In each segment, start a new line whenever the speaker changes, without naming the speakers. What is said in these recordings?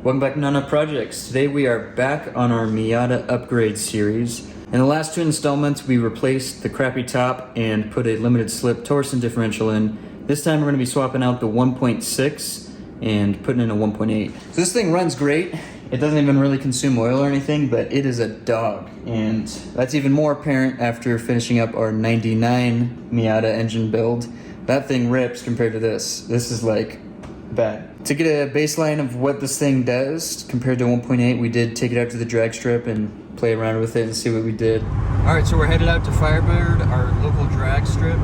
Welcome back to Nana Projects. Today we are back on our Miata upgrade series. In the last two installments we replaced the crappy top and put a limited slip torsion differential in. This time we're going to be swapping out the 1.6 and putting in a 1.8. So this thing runs great. It doesn't even really consume oil or anything, but it is a dog. And that's even more apparent after finishing up our 99 Miata engine build. That thing rips compared to this. This is like bad. To get a baseline of what this thing does compared to 1.8, we did take it out to the drag strip and play around with it and see what we did. Alright, so we're headed out to Firebird, our local drag strip.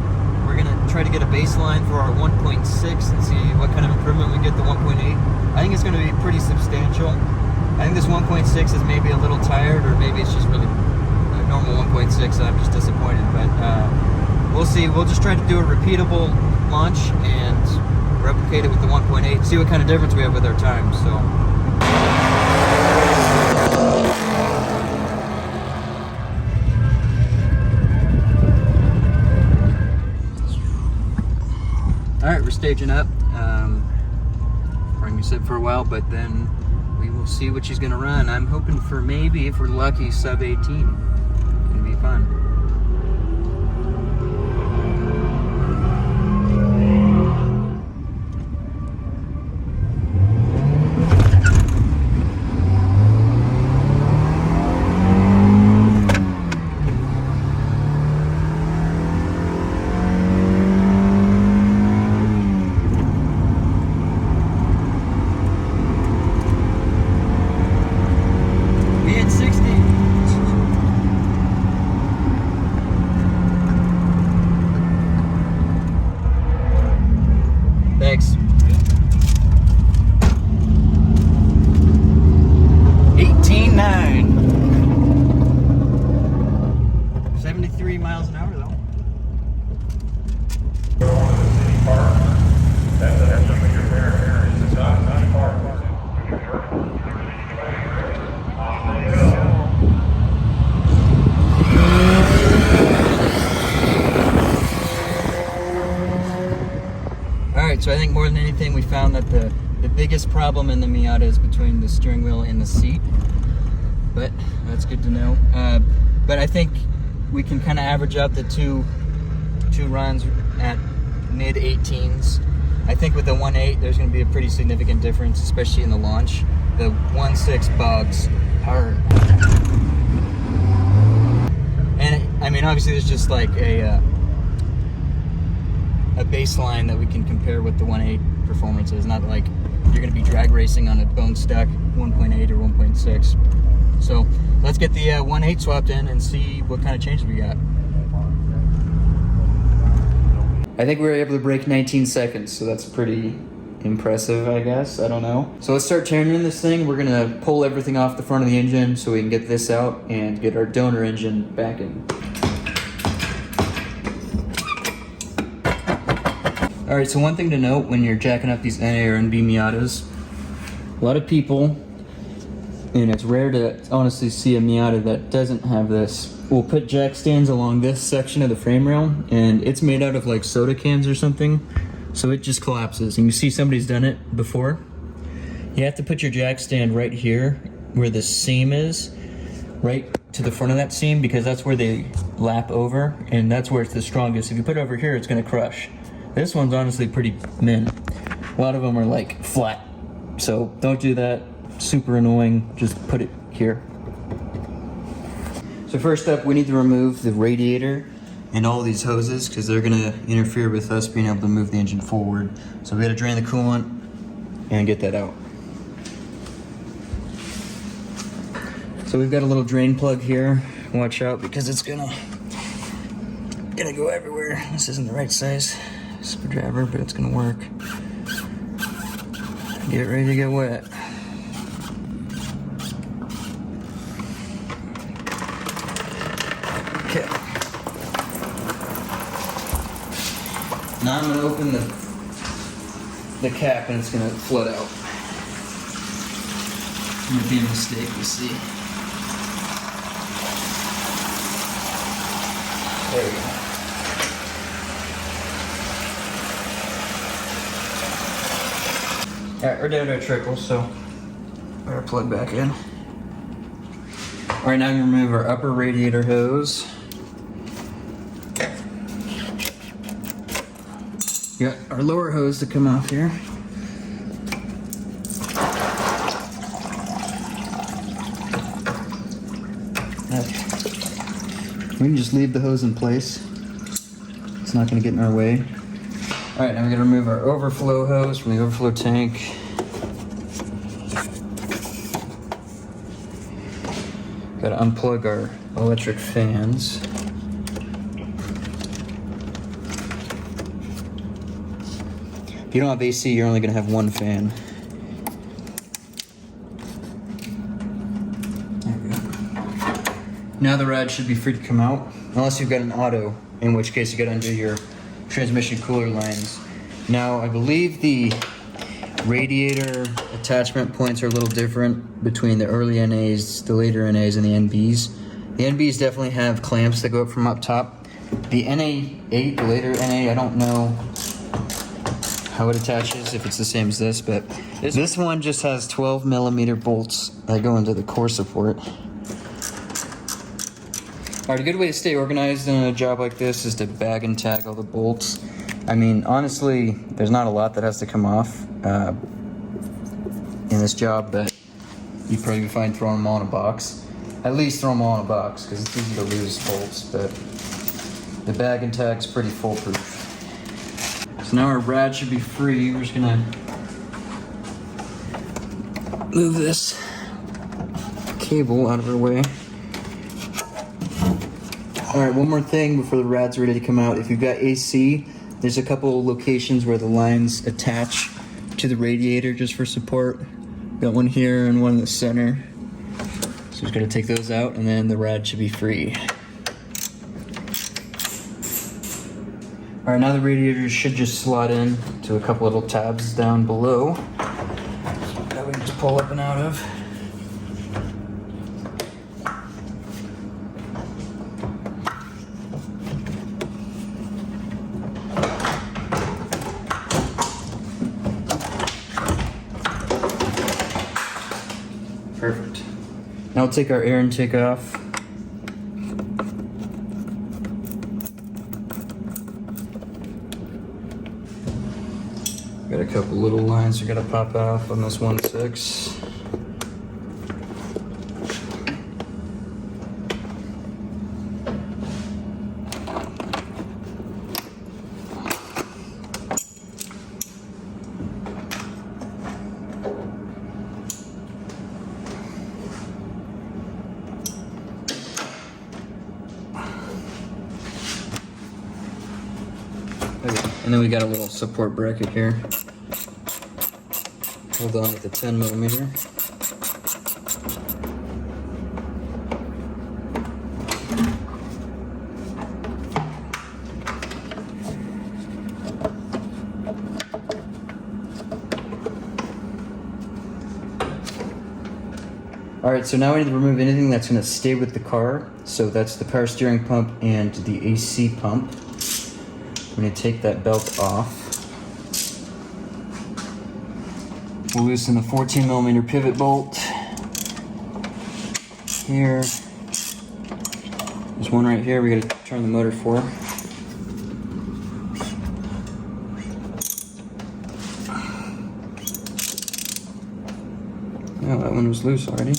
We're gonna try to get a baseline for our 1.6 and see what kind of improvement we get the 1.8. I think it's gonna be pretty substantial. I think this 1.6 is maybe a little tired, or maybe it's just really a normal 1.6 and I'm just disappointed, but we'll see. We'll just try to do a repeatable launch and replicate it with the 1.8, see what kind of difference we have with our time. So alright, we're staging up. We're gonna sit for a while, but then we will see what she's gonna run. I'm hoping for maybe, if we're lucky, sub 18. It's gonna be fun. Thanks. 18.9. 73 miles an hour though. Alright, so I think more than anything we found that the biggest problem in the Miata is between the steering wheel and the seat. But that's good to know. But I think we can kind of average out the two runs at mid 18s. I think with the 1.8 there's going to be a pretty significant difference, especially in the launch. The 1.6 bogs hard. And I mean, obviously there's just like a baseline that we can compare with the 1.8 performances. Not like you're going to be drag racing on a bone stock 1.8 or 1.6. So let's get the 1.8 swapped in and see what kind of changes we got. I think we were able to break 19 seconds, so that's pretty impressive, I guess. I don't know. So let's start tearing in this thing. We're going to pull everything off the front of the engine so we can get this out and get our donor engine back in. Alright, so one thing to note when you're jacking up these NA or NB Miatas, a lot of people, and it's rare to honestly see a Miata that doesn't have this, will put jack stands along this section of the frame rail, and it's made out of like soda cans or something, so it just collapses. And you see somebody's done it before. You have to put your jack stand right here where the seam is, right to the front of that seam, because that's where they lap over, and that's where it's the strongest. If you put it over here, it's going to crush. This one's honestly pretty min. A lot of them are like flat. So don't do that. Super annoying. Just put it here. So first up, we need to remove the radiator and all these hoses because they're going to interfere with us being able to move the engine forward. So we got to drain the coolant and get that out. So we've got a little drain plug here. Watch out because it's gonna go everywhere. This isn't the right size screwdriver, but it's gonna work. Get ready to get wet. Okay. Now I'm gonna open the cap and it's gonna flood out. Might be a mistake, we'll see. There we go. Alright, we're down to a trickle, so Better plug back in. All right, now I'm gonna remove our upper radiator hose. Got our lower hose to come off here. We can just leave the hose in place. It's not gonna get in our way. All right, now we're gonna remove our overflow hose from the overflow tank. Gotta unplug our electric fans. If you don't have AC, you're only gonna have one fan. There we go. Now the rad should be free to come out, unless you've got an auto, in which case you gotta undo your transmission cooler lines. Now, I believe the radiator attachment points are a little different between the early NAs, the later NAs, and the NBs. The NBs definitely have clamps that go up from up top. The NA8, the later NA, I don't know how it attaches, if it's the same as this, but this one just has 12 millimeter bolts that go into the core support. Alright, a good way to stay organized in a job like this is to bag and tag all the bolts. I mean, honestly, there's not a lot that has to come off in this job, but you probably be fine throwing them all in a box. At least throw them all in a box, because it's easy to lose bolts, but the bag and tag's pretty foolproof. So now our rad should be free. We're just gonna move this cable out of our way. Alright, one more thing before the rad's ready to come out. If you've got AC, there's a couple locations where the lines attach to the radiator just for support. Got one here and one in the center. So just gotta take those out and then the rad should be free. Alright, now the radiator should just slot in to a couple little tabs down below that we can just pull up and out of. Perfect. Now we'll take our air intake off. Got a couple little lines we gotta pop off on this 1.6. And then we got a little support bracket here. Hold on with the 10 millimeter. Alright, so now we need to remove anything that's going to stay with the car. So that's the power steering pump and the AC pump. I'm going to take that belt off. We'll loosen the 14 millimeter pivot bolt. Here. There's one right here we got to turn the motor for. Oh, that one was loose already.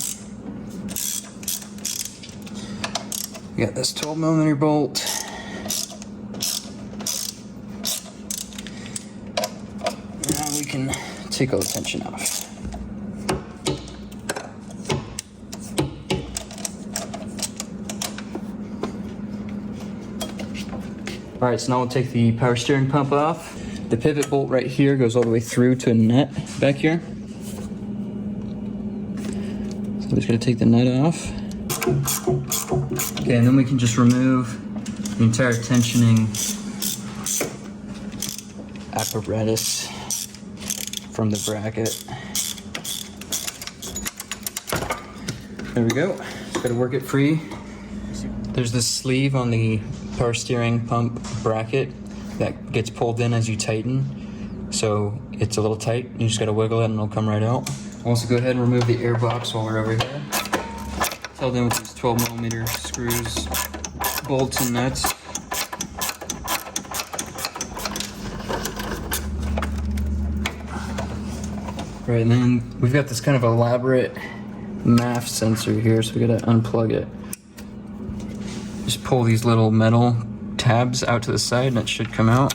We got this 12 millimeter bolt. Now we can take all the tension off. Alright, so now we'll take the power steering pump off. The pivot bolt right here goes all the way through to a nut back here. So we're just going to take the nut off. Okay, and then we can just remove the entire tensioning apparatus from the bracket. There we go. Just got to work it free. There's this sleeve on the power steering pump bracket that gets pulled in as you tighten. So it's a little tight. You just got to wiggle it and it'll come right out. Also go ahead and remove the air box while we're over here. It's held in with these 12mm screws, bolts, and nuts. Right, and then we've got this kind of elaborate MAF sensor here, so we gotta unplug it. Just pull these little metal tabs out to the side and it should come out.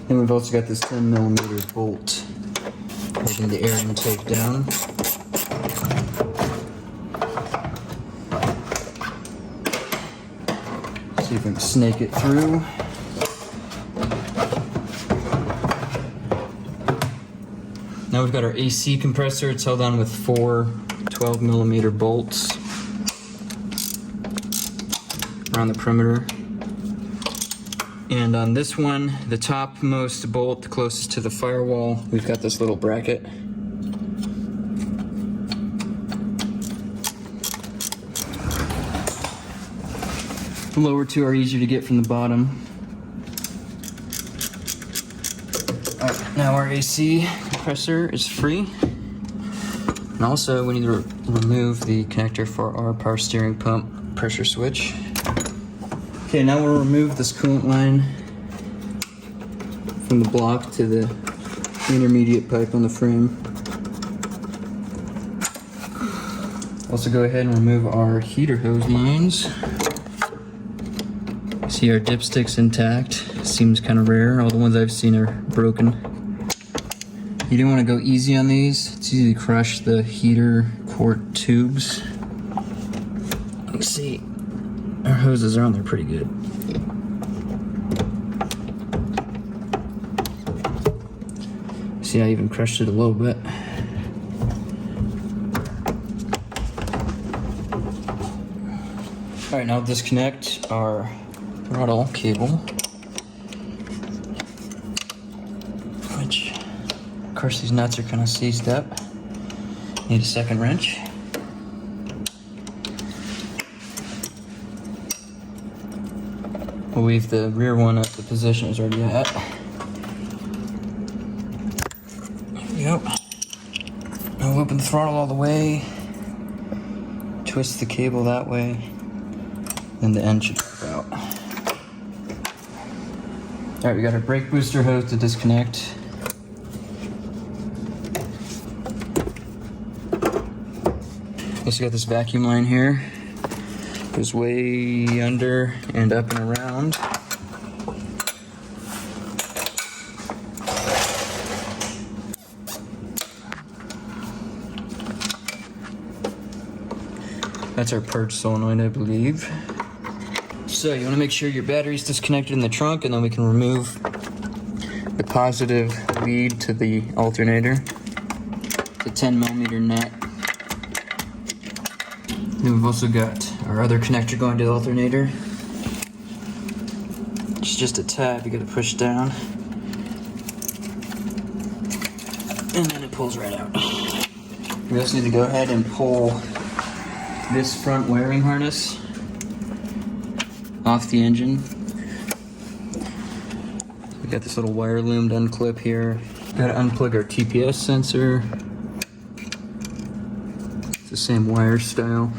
And we've also got this 10mm bolt holding the air intake down. See if we can snake it through. Now we've got our AC compressor. It's held on with 4 12mm bolts around the perimeter. And on this one, the topmost bolt closest to the firewall, we've got this little bracket. The lower two are easier to get from the bottom. Alright, now our AC compressor is free. And also we need to remove the connector for our power steering pump pressure switch. Okay, now we'll remove this coolant line from the block to the intermediate pipe on the frame. Also go ahead and remove our heater hose lines. See our dipstick's intact. Seems kind of rare. All the ones I've seen are broken. You don't want to go easy on these. It's easy to crush the heater quart tubes. You can see our hoses are on there pretty good. See, I even crushed it a little bit. Alright, now disconnect our throttle cable, which, of course, these nuts are kind of seized up. Need a second wrench. We'll leave the rear one at the position it's already at. There we go. Now we'll open the throttle all the way, twist the cable that way, and the end should pop out. Alright, we got our brake booster hose to disconnect. Also got this vacuum line here. Goes way under and up and around. That's our purge solenoid, I believe. So you want to make sure your battery's disconnected in the trunk, and then we can remove the positive lead to the alternator. It's a 10mm nut. Then we've also got our other connector going to the alternator. It's just a tab you gotta push down. And then it pulls right out. We also need to go ahead and pull this front wiring harness off the engine. We got this little wire loom to unclip here. Gotta unplug our TPS sensor. It's the same wire style.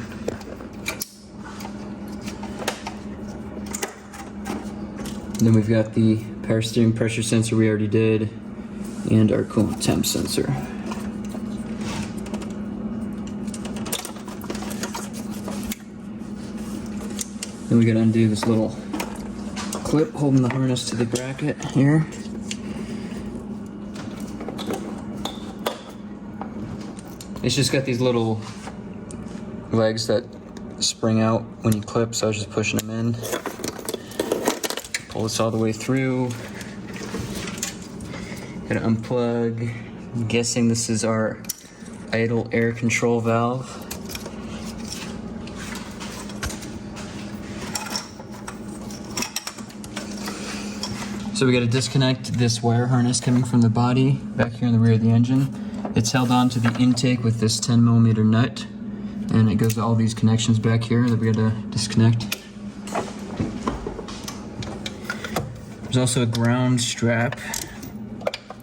And then we've got the power steering pressure sensor we already did, and our coolant temp sensor. Then we gotta undo this little clip holding the harness to the bracket here. It's just got these little legs that spring out when you clip, so I was just pushing them in. Pull this all the way through. Gotta unplug. I'm guessing this is our idle air control valve. So we gotta disconnect this wire harness coming from the body back here in the rear of the engine. It's held on to the intake with this 10mm nut, and it goes to all these connections back here that we gotta disconnect. There's also a ground strap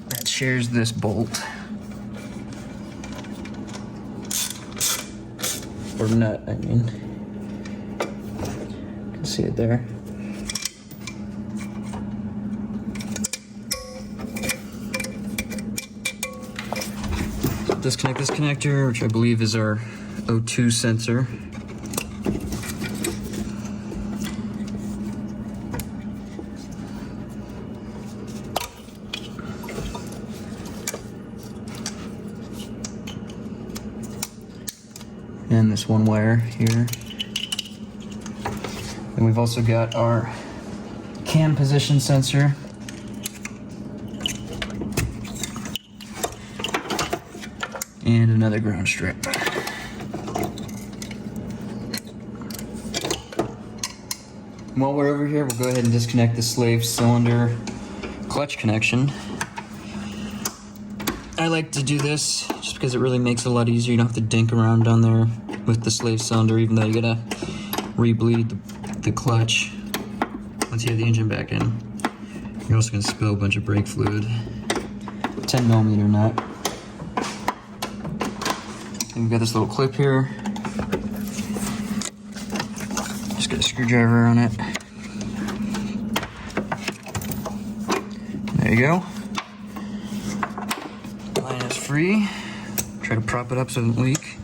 that shares this bolt. or nut, I mean. You can see it there. Disconnect this connector, which I believe is our O2 sensor. And this one wire here. And we've also got our cam position sensor. And another ground strip. While we're over here, we'll go ahead and disconnect the slave cylinder clutch connection. I like to do this just because it really makes it a lot easier. You don't have to dink around down there with the slave cylinder, even though you gotta re-bleed the clutch once you have the engine back in. You're also gonna spill a bunch of brake fluid. 10mm nut. And we've got this little clip here. Just got a screwdriver on it. There you go. Line is free. Try to prop it up so it doesn't leak.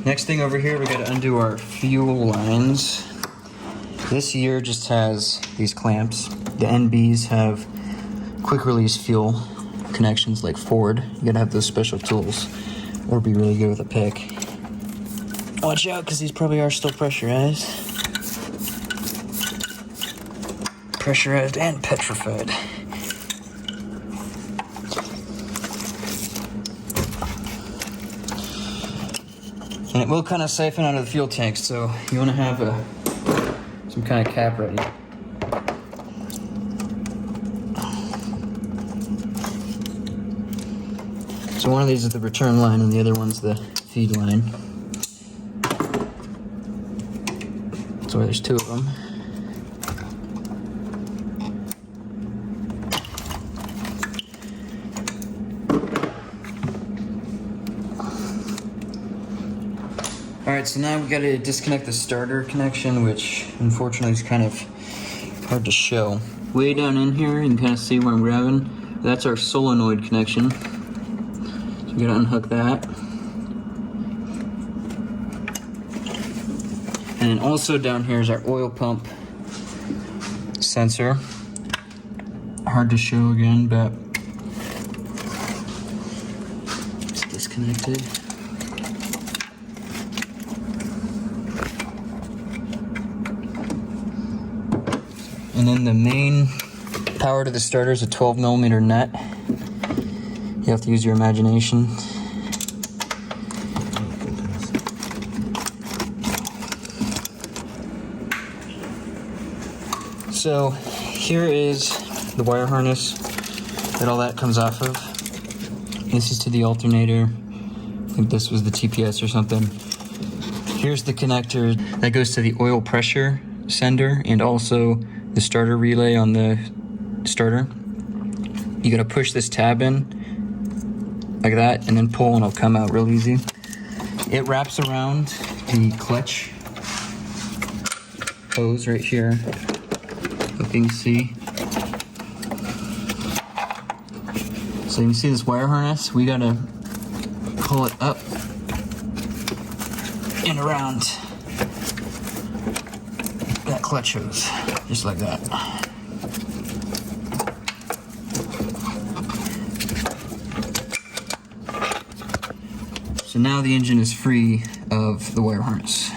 Next thing over here, we got to undo our fuel lines. This year just has these clamps. The NBs have quick release fuel connections like Ford. You gotta have those special tools or be really good with a pick. Watch out, because these probably are still pressurized. Pressurized and petrified. And it will kind of siphon out of the fuel tank, so you want to have some kind of cap ready. So one of these is the return line and the other one's the feed line. So there's two of them. Alright, so now we got to disconnect the starter connection, which unfortunately is kind of hard to show. Way down in here, you can kind of see where I'm grabbing. That's our solenoid connection. So we got to unhook that. And then also down here is our oil pump sensor. Hard to show again, but it's disconnected. And then the main power to the starter is a 12mm nut. You have to use your imagination. So here is the wire harness that all that comes off of. This is to the alternator. I think this was the TPS or something. Here's the connector that goes to the oil pressure sender and also the starter relay on the starter. You gotta push this tab in like that and then pull and it'll come out real easy. It wraps around the clutch hose right here. Hope you can see. So you can see this wire harness. We gotta pull it up and around that clutch hose, just like that. So now the engine is free of the wire harness.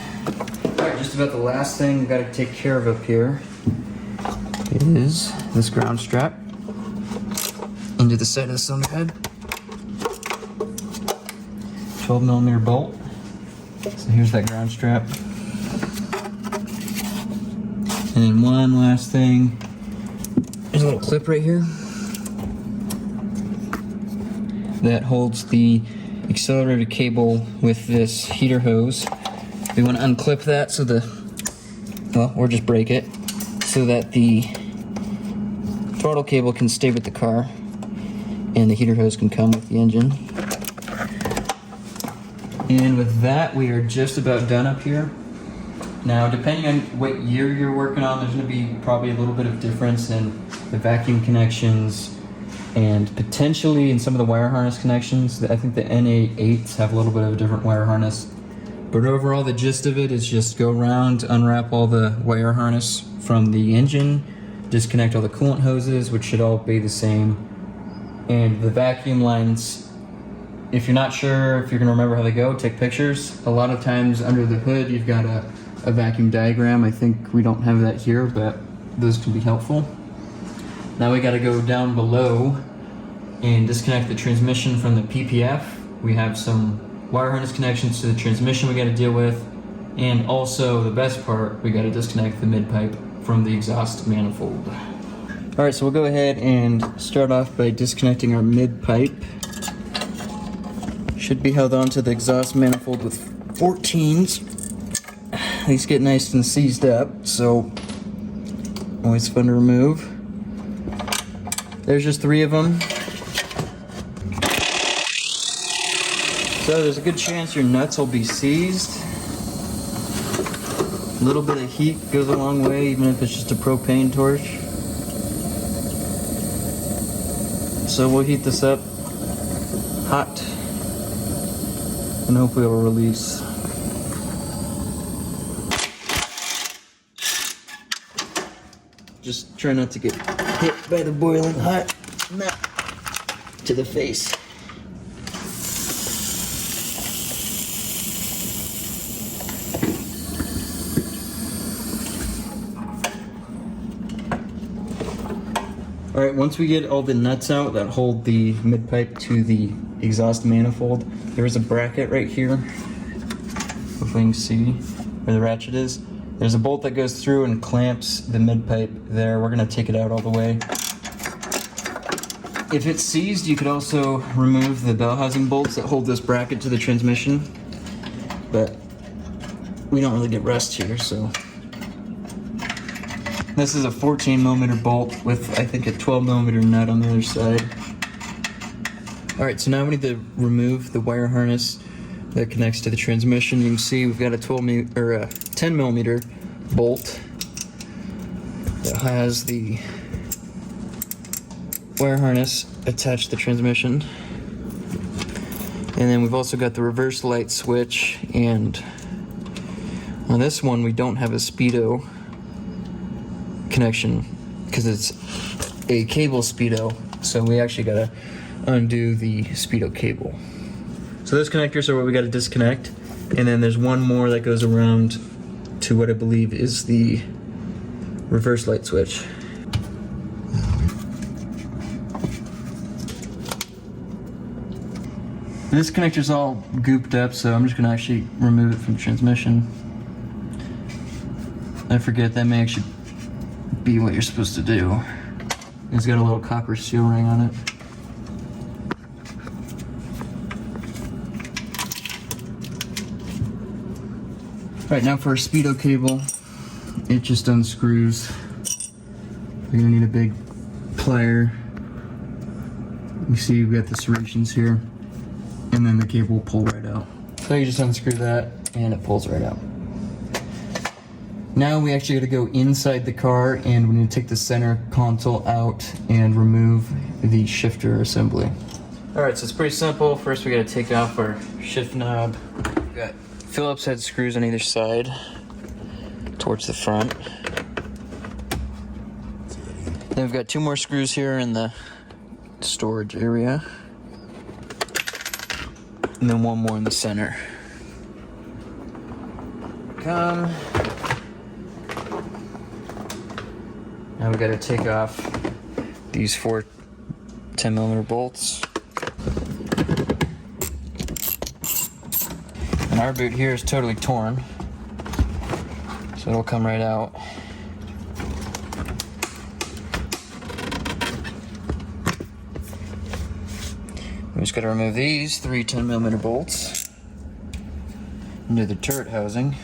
Alright, just about the last thing we've got to take care of up here is this ground strap into the side of the cylinder head. 12mm bolt. So here's that ground strap. And then one last thing. There's a little clip right here that holds the accelerator cable with this heater hose. We want to unclip that so or just break it, so that the throttle cable can stay with the car and the heater hose can come with the engine. And with that, we are just about done up here. Now, depending on what year you're working on, there's going to be probably a little bit of difference in the vacuum connections and potentially in some of the wire harness connections. I think the NA8s have a little bit of a different wire harness. But overall, the gist of it is just go around, unwrap all the wire harness from the engine, disconnect all the coolant hoses, which should all be the same, and the vacuum lines. If you're not sure if you're gonna remember how they go, take pictures. A lot of times under the hood, you've got a vacuum diagram. I think we don't have that here, but those can be helpful. Now we gotta go down below and disconnect the transmission from the PPF. We have some wire harness connections to the transmission we gotta deal with. And also, the best part, we gotta disconnect the mid-pipe from the exhaust manifold. All right, so we'll go ahead and start off by disconnecting our mid-pipe. Should be held onto the exhaust manifold with 14s. These get nice and seized up, so always fun to remove. There's just 3 of them. So there's a good chance your nuts will be seized. A little bit of heat goes a long way, even if it's just a propane torch. So we'll heat this up hot and hopefully it'll release. Just try not to get hit by the boiling hot nut to the face. All right, once we get all the nuts out that hold the mid-pipe to the exhaust manifold, there is a bracket right here. Hopefully you can see where the ratchet is. There's a bolt that goes through and clamps the mid-pipe there. We're gonna take it out all the way. If it's seized, you could also remove the bell housing bolts that hold this bracket to the transmission, but we don't really get rust here, so. This is a 14mm bolt with, I think, a 12mm nut on the other side. All right, so now we need to remove the wire harness that connects to the transmission. You can see we've got a 10mm bolt that has the wire harness attached to the transmission. And then we've also got the reverse light switch, and on this one we don't have a speedo connection because it's a cable speedo, so we actually gotta undo the speedo cable. So those connectors are what we gotta disconnect, and then there's one more that goes around to what I believe is the reverse light switch. This connector's all gooped up, so I'm just gonna actually remove it from the transmission. I forget, that may actually be what you're supposed to do. It's got a little copper seal ring on it. Alright, now for our speedo cable, it just unscrews. You're gonna need a big plier. You see we've got the serrations here, and then the cable will pull right out. So you just unscrew that and it pulls right out. Now we actually got to go inside the car, and we need to take the center console out and remove the shifter assembly. Alright, so it's pretty simple. First we got to take off our shift knob. We've got Phillips head screws on either side towards the front. Then we've got 2 more screws here in the storage area, and then 1 more in the center. Come. Now we gotta take off these 4 10mm bolts. And our boot here is totally torn, so it'll come right out. We just gotta remove these 3 10mm bolts into the turret housing.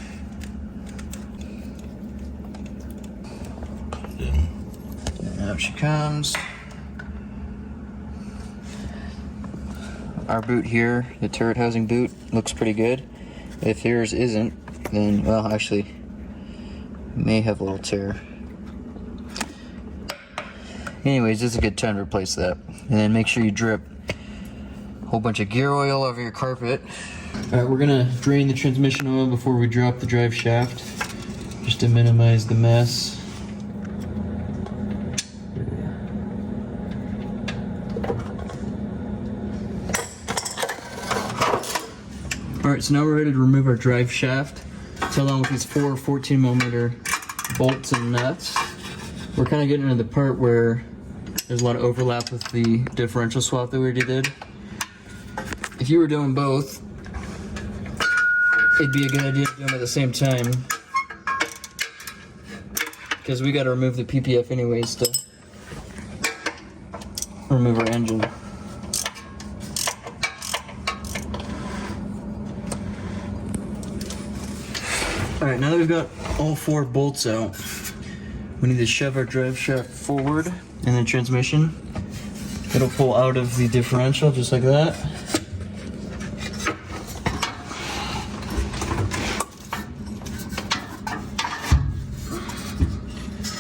Out she comes. our boot here, the turret housing boot, looks pretty good. If yours isn't, then, well, actually, may have a little tear. Anyways, this is a good time to replace that. And then make sure you drip a whole bunch of gear oil over your carpet. Alright, we're gonna drain the transmission oil before we drop the drive shaft, just to minimize the mess. Alright, so now we're ready to remove our drive shaft. It's along with these 4 14mm bolts and nuts. We're kind of getting into the part where there's a lot of overlap with the differential swap that we already did. If you were doing both, it'd be a good idea to do them at the same time, because we got to remove the PPF anyways to remove our engine. Alright, now that we've got all 4 bolts out, we need to shove our drive shaft forward in the transmission. It'll pull out of the differential just like that.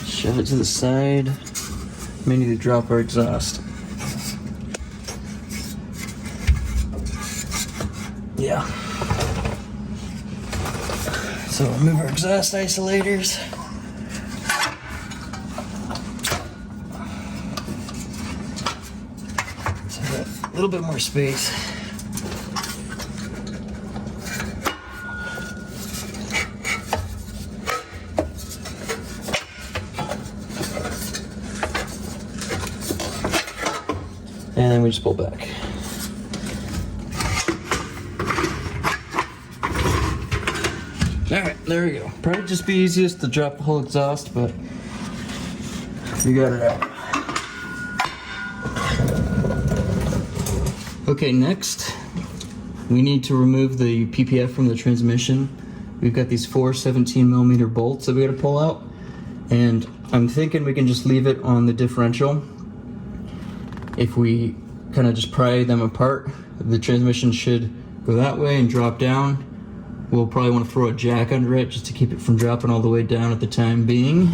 Shove it to the side. May need to drop our exhaust. Yeah. So remove our exhaust isolators. So a little bit more space. And then we just pull back. Alright, there we go. Probably just be easiest to drop the whole exhaust, but we got it out. Okay, next we need to remove the PPF from the transmission. We've got these 4 17mm bolts that we gotta pull out, and I'm thinking we can just leave it on the differential. If we kind of just pry them apart, the transmission should go that way and drop down. We'll probably want to throw a jack under it just to keep it from dropping all the way down at the time being.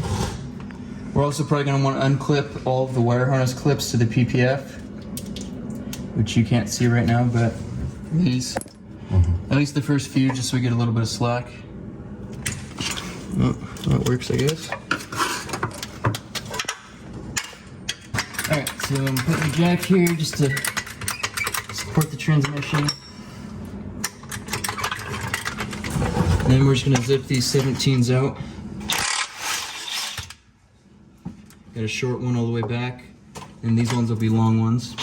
We're also probably going to want to unclip all of the wire harness clips to the PPF, which you can't see right now, but these, at least the first few, just so we get a little bit of slack. Oh, that works, I guess. Alright, so I'm putting the jack here just to support the transmission. And then we're just going to zip these 17s out. Got a short one all the way back, and these ones will be long ones.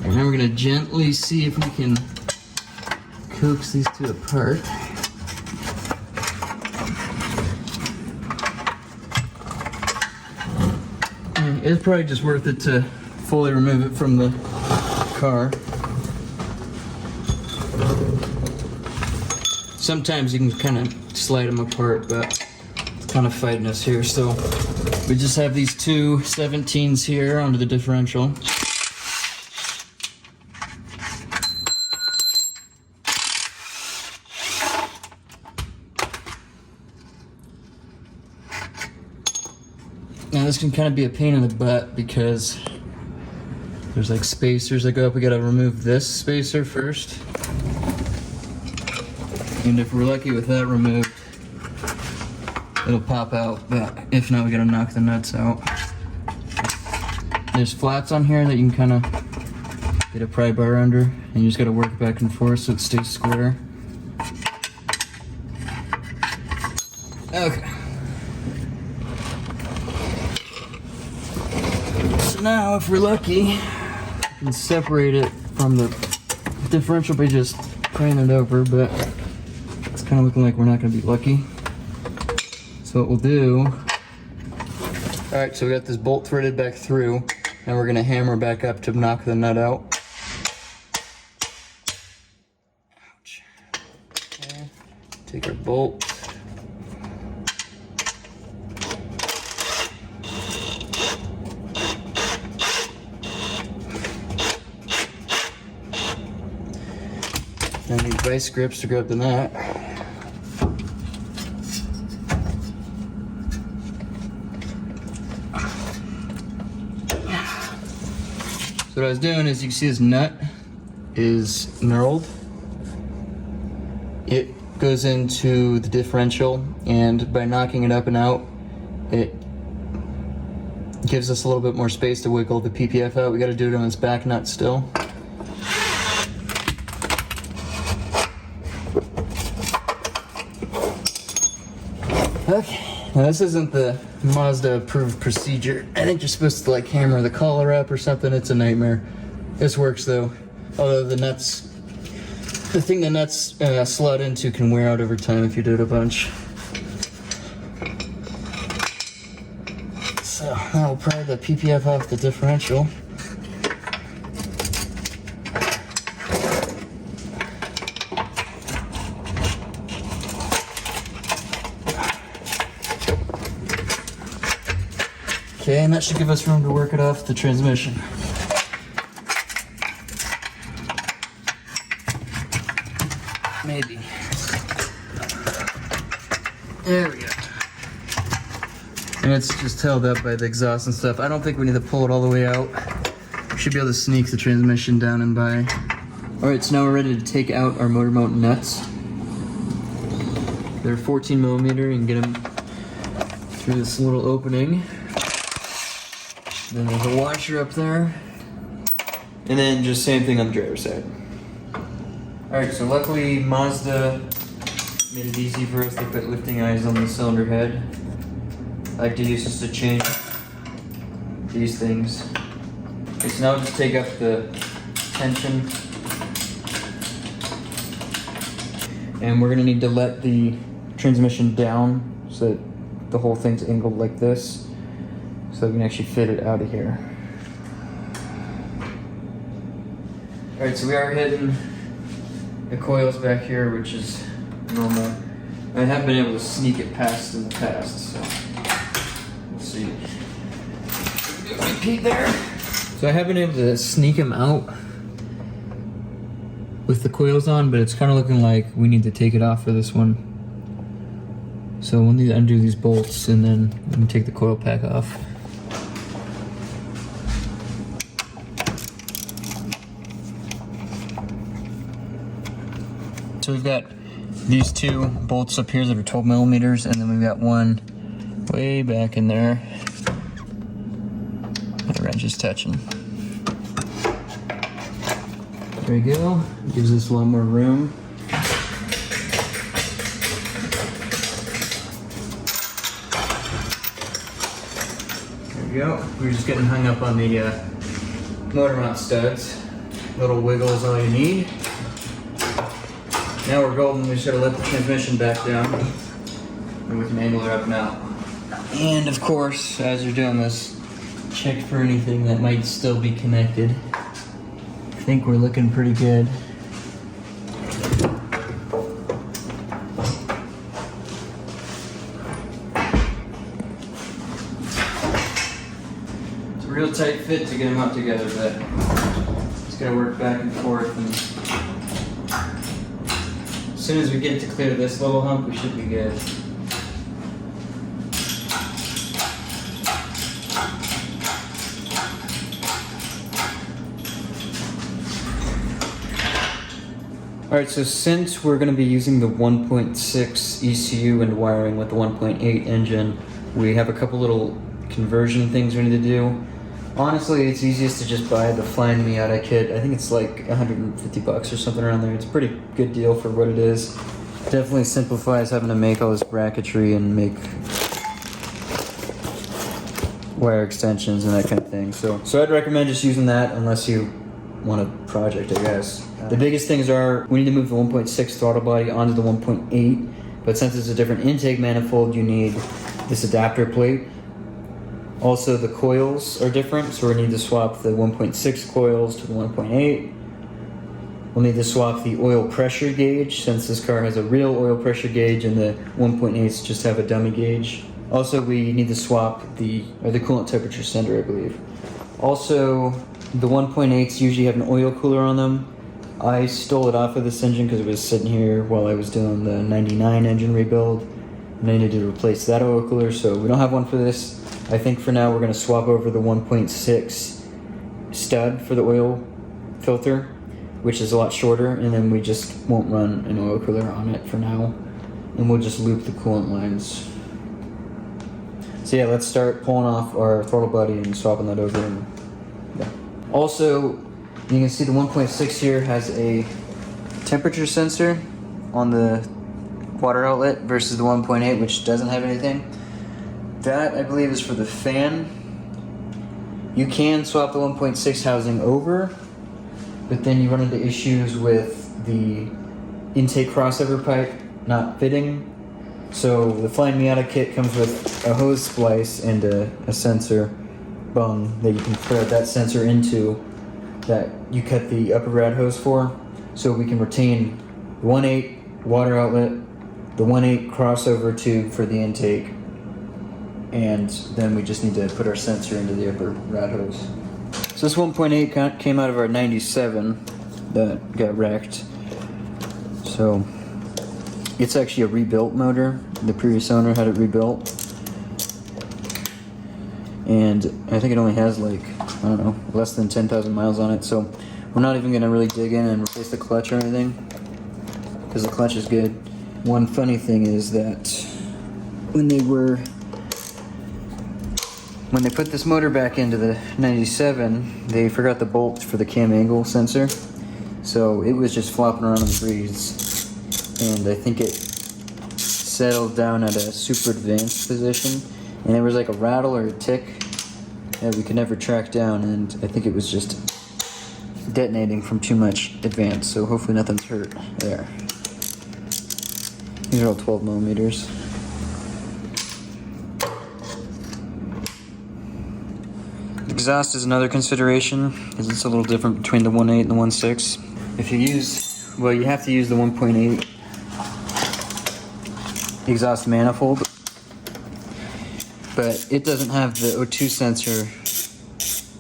And then we're going to gently see if we can coax these two apart. It's probably just worth it to fully remove it from the car. Sometimes you can kind of slide them apart, but it's kind of fighting us here. So we just have these 2 17s here onto the differential. Now this can kind of be a pain in the butt because there's like spacers that go up. We gotta remove this spacer first. And if we're lucky with that removed, it'll pop out, but if not, we gotta knock the nuts out. There's flats on here that you can kind of get a pry bar under, and you just gotta work back and forth so it stays square. Okay. So now, if we're lucky, we can separate it from the differential by just prying it over, but it's kind of looking like we're not going to be lucky. So what we'll do... Alright, so we got this bolt threaded back through, and we're going to hammer back up to knock the nut out. Ouch. Okay. Take our bolt. I need vice grips to grab the nut. So what I was doing is, you can see this nut is knurled. It goes into the differential, and by knocking it up and out, it gives us a little bit more space to wiggle the PPF out. We got to do it on this back nut still. Okay, now this isn't the Mazda approved procedure. I think you're supposed to like hammer the collar up or something. It's a nightmare. This works though. Although the thing the nuts slot into can wear out over time if you do it a bunch. So I'll pry the PPF off the differential. Okay, and that should give us room to work it off the transmission. Maybe. There we go. And it's just held up by the exhaust and stuff. I don't think we need to pull it all the way out. We should be able to sneak the transmission down and by. Alright, so now we're ready to take out our motor mount nuts. They're 14 millimeter. You can get them through this little opening. Then there's a washer up there. And then just same thing on the driver's side. Alright, so luckily Mazda made it easy for us. They put lifting eyes on the cylinder head. I like to use this to change these things. Okay, so now I'll just take up the tension. And we're going to need to let the transmission down so that the whole thing's angled like this, so that we can actually fit it out of here. Alright, so we are hitting the coils back here, which is normal. I haven't been able to sneak it past in the past, so we'll see. Get my peek there. So I have been able to sneak them out with the coils on, but it's kind of looking like we need to take it off for this one. So we'll need to undo these bolts and then we can take the coil pack off. So we've got these two bolts up here that are 12 millimeters, and then we've got one way back in there. The wrench is touching. There we go. Gives us a lot more room. There we go. We're just getting hung up on the motor mount studs. Little wiggle is all you need. Now we're golden. We just gotta let the transmission back down, and we can angle it up and out. And of course, as you're doing this, check for anything that might still be connected. I think we're looking pretty good. It's a real tight fit to get them up together, but it's gotta work back and forth. And as soon as we get to clear this little hump, we should be good. Alright, so since we're going to be using the 1.6 ECU and wiring with the 1.8 engine, we have a couple little conversion things we need to do. Honestly, it's easiest to just buy the Flying Miata kit. I think it's like 150 bucks or something around there. It's a pretty good deal for what it is. Definitely simplifies having to make all this bracketry and make wire extensions and that kind of thing. So I'd recommend just using that unless you want a project, I guess. The biggest things are, we need to move the 1.6 throttle body onto the 1.8, but since it's a different intake manifold, you need this adapter plate. Also, the coils are different, so we need to swap the 1.6 coils to the 1.8. We'll need to swap the oil pressure gauge, since this car has a real oil pressure gauge and the 1.8s just have a dummy gauge. Also, we need to swap the coolant temperature sender, I believe. Also, the 1.8s usually have an oil cooler on them. I stole it off of this engine because it was sitting here while I was doing the 99 engine rebuild. And I needed to replace that oil cooler, so we don't have one for this. I think for now we're going to swap over the 1.6 stud for the oil filter, which is a lot shorter, and then we just won't run an oil cooler on it for now. And we'll just loop the coolant lines. So yeah, let's start pulling off our throttle body and swapping that over. And, yeah. Also, you can see the 1.6 here has a temperature sensor on the water outlet versus the 1.8, which doesn't have anything. That, I believe, is for the fan. You can swap the 1.6 housing over, but then you run into issues with the intake crossover pipe not fitting. So the Flying Miata kit comes with a hose splice and a sensor bung that you can thread that sensor into that you cut the upper rad hose for, so we can retain the 1.8 water outlet, the 1.8 crossover tube for the intake, and then we just need to put our sensor into the upper rad hose. So this 1.8 came out of our 97 that got wrecked. So it's actually a rebuilt motor. The previous owner had it rebuilt. And I think it only has like, I don't know, less than 10,000 miles on it. So we're not even gonna really dig in and replace the clutch or anything, because the clutch is good. One funny thing is that when they put this motor back into the 97, they forgot the bolt for the cam angle sensor. So it was just flopping around in the breeze. And I think it settled down at a super advanced position. And there was like a rattle or a tick that we could never track down. And I think it was just detonating from too much advance. So hopefully nothing's hurt there. These are all 12 millimeters. Exhaust is another consideration, because it's a little different between the 1.8 and the 1.6. If you use, well, you have to use the 1.8 exhaust manifold, but it doesn't have the O2 sensor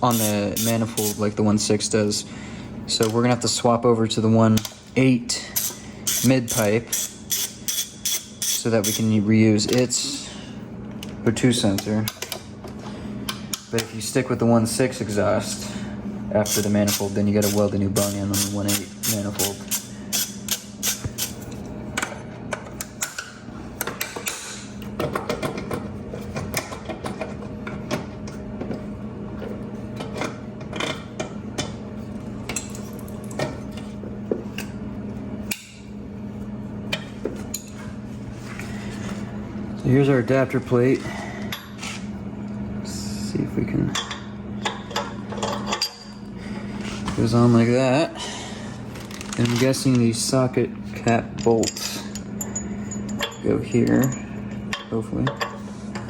on the manifold like the 1.6 does. So we're gonna have to swap over to the 1.8 mid pipe so that we can reuse its O2 sensor. But if you stick with the 1.6 exhaust after the manifold, then you gotta weld a new bung in on the 1.8 manifold. So here's our adapter plate. See if we can. Goes on like that. And I'm guessing these socket cap bolts go here. Hopefully.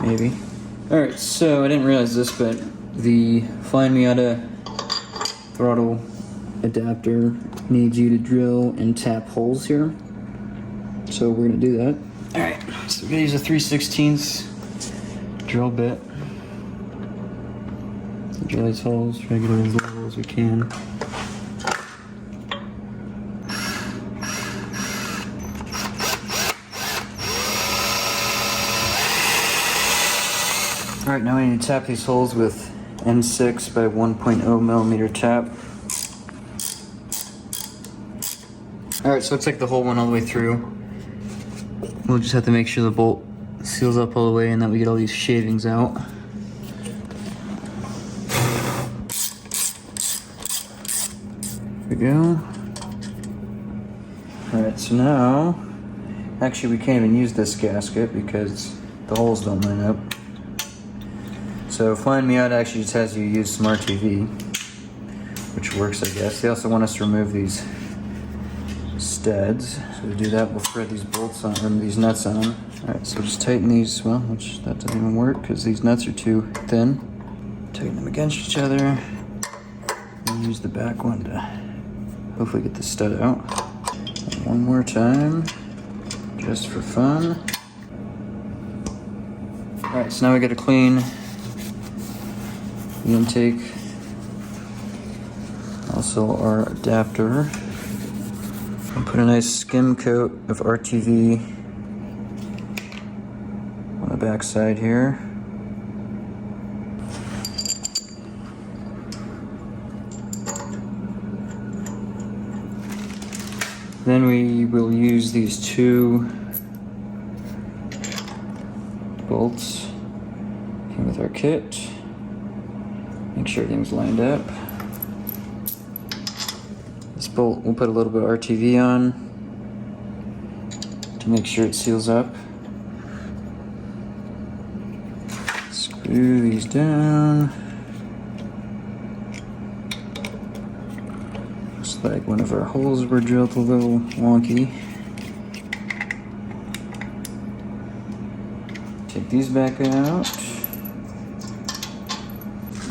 Maybe. Alright, so I didn't realize this, but the Flying Miata throttle adapter needs you to drill and tap holes here. So we're gonna do that. Alright, so we're gonna use a 3/16 drill bit. Drill these holes, try to get as level as we can. Alright, now we need to tap these holes with N6 by 1.0 millimeter tap. Alright, so it looks like the hole went all the way through. We'll just have to make sure the bolt seals up all the way and that we get all these shavings out. There we go. Alright, so now, actually we can't even use this gasket because the holes don't line up. So Flying Miata actually just has you use some RTV, which works, I guess. They also want us to remove these studs. So to do that, we'll thread these bolts on, or these nuts on. Alright, so just tighten these, well, which that doesn't even work because these nuts are too thin. Tighten them against each other. And use the back one to hopefully get the stud out. And one more time, just for fun. Alright, so now we gotta clean the intake. Also our adapter. I'll put a nice skim coat of RTV on the back side here. Then we will use these two bolts came with our kit. Make sure everything's lined up. This bolt we'll put a little bit of RTV on to make sure it seals up. Screw these down. Looks like one of our holes were drilled a little wonky. Take these back out.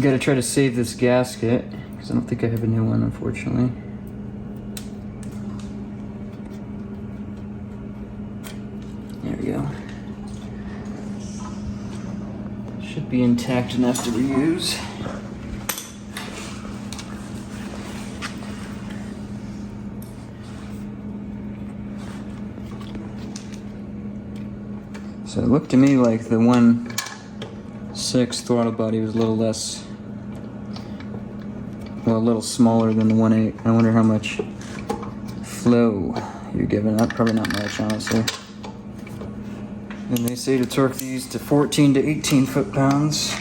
Gotta try to save this gasket because I don't think I have a new one, unfortunately. There we go. Should be intact enough to reuse. So it looked to me like the 1.6 throttle body was a little less, well, a little smaller than the 1.8. I wonder how much flow you're giving up. Probably not much, honestly. And they say to torque these to 14 to 18 foot-pounds.